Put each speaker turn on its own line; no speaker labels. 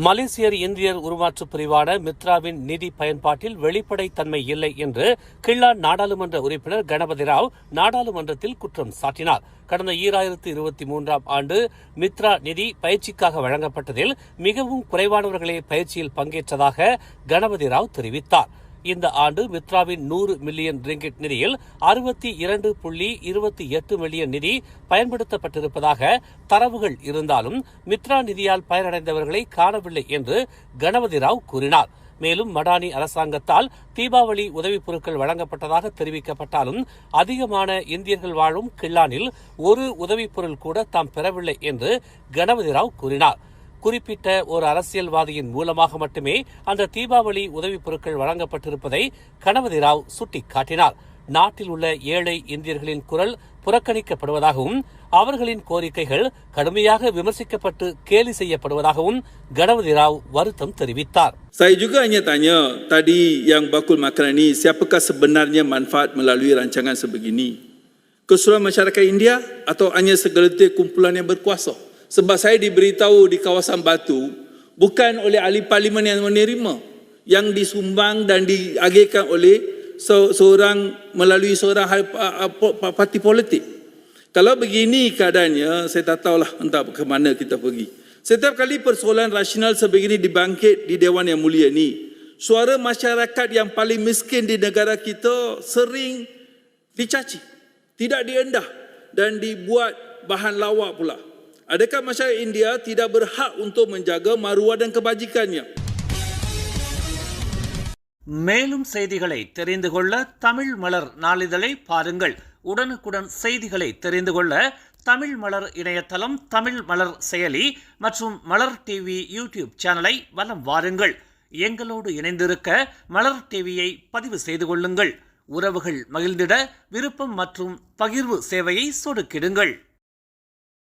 மலேசியர் இந்தியர் உருமாற்று பிரிவான மித்ராவின் நிதி பயன்பாட்டில் வெளிப்படைத்தன்மை இல்லை என்று கிள்ளான் நாடாளுமன்ற உறுப்பினர் கணபதி ராவ் நாடாளுமன்றத்தில் குற்றம் சாட்டினார். கடந்த 2023 ஆண்டு மித்ரா நிதி பயிற்சிக்காக வழங்கப்பட்டதில் மிகவும் குறைவானவர்களே பயிற்சியில் பங்கேற்றதாக கணபதி ராவ் தெரிவித்தார். இந்த ஆண்டு மித்ராவின் 100 மில்லியன் ரிங்கிட் நிதியில் 62.28 மில்லியன் நிதி பயன்படுத்தப்பட்டிருப்பதாக தரவுகள் இருந்தாலும் மித்ரா நிதியால் பயனடைந்தவர்களை காணவில்லை என்று கணபதி ராவ் கூறினார். மேலும் மடானி அரசாங்கத்தால் தீபாவளி உதவிப் பொருட்கள் வழங்கப்பட்டதாக தெரிவிக்கப்பட்டாலும் அதிகமான இந்தியர்கள் வாழும் கிள்ளானில் ஒரு உதவிப் பொருள் கூட தாம் பெறவில்லை என்று கணபதி ராவ் கூறினார். குறிப்பிட்ட ஒரு அரசியல்வாதியின் மூலமாக மட்டுமே அந்த தீபாவளி உதவிப் பொருட்கள் வழங்கப்பட்டிருப்பதை கணபதி ராவ் சுட்டிக்காட்டினார். நாட்டில் உள்ள ஏழை இந்தியர்களின் குரல் புறக்கணிக்கப்படுவதாகவும் அவர்களின் கோரிக்கைகள் கடுமையாக விமர்சிக்கப்பட்டு கேலி செய்யப்படுவதாகவும் கணபதி ராவ் வருத்தம் தெரிவித்தார்.
Saya juga hanya tanya tadi yang bakul makanan ini, siapakah sebenarnya manfaat melalui rancangan sebegini? Keseluruhan masyarakat India atau hanya segelintir kumpulan yang berkuasa? Sebab saya diberitahu di kawasan Batu bukan oleh ahli parlimen yang menerima, yang disumbang dan diagihkan oleh seorang melalui seorang parti politik. Kalau begini keadaannya, saya tak tahulah entah ke mana kita pergi. Setiap kali persoalan rasional sebegini dibangkit di Dewan Yang Mulia ini, suara masyarakat yang paling miskin di negara kita sering dicaci, tidak diendah dan dibuat bahan lawak pula. Adakah masyarakat India tidak berhak untuk menjaga maruah dan kebajikannya?
மேலும் செய்திகளை தெரிந்து கொள்ள தமிழ் மலர் நாளிதழை பாருங்கள். உடனுக்குடன் செய்திகளை தெரிந்து கொள்ள தமிழ் மலர் இணையதளம், தமிழ் மலர் செயலி மற்றும் மலர் டிவி யூடியூப் சேனலை வலம் வாருங்கள். எங்களோடு இணைந்திருக்க மலர் டிவியை பதிவு செய்து கொள்ளுங்கள். உறவுகள் மகிழ்ந்திட விருப்பம் மற்றும் பகிர்வு சேவையை சொடுக்கிடுங்கள்.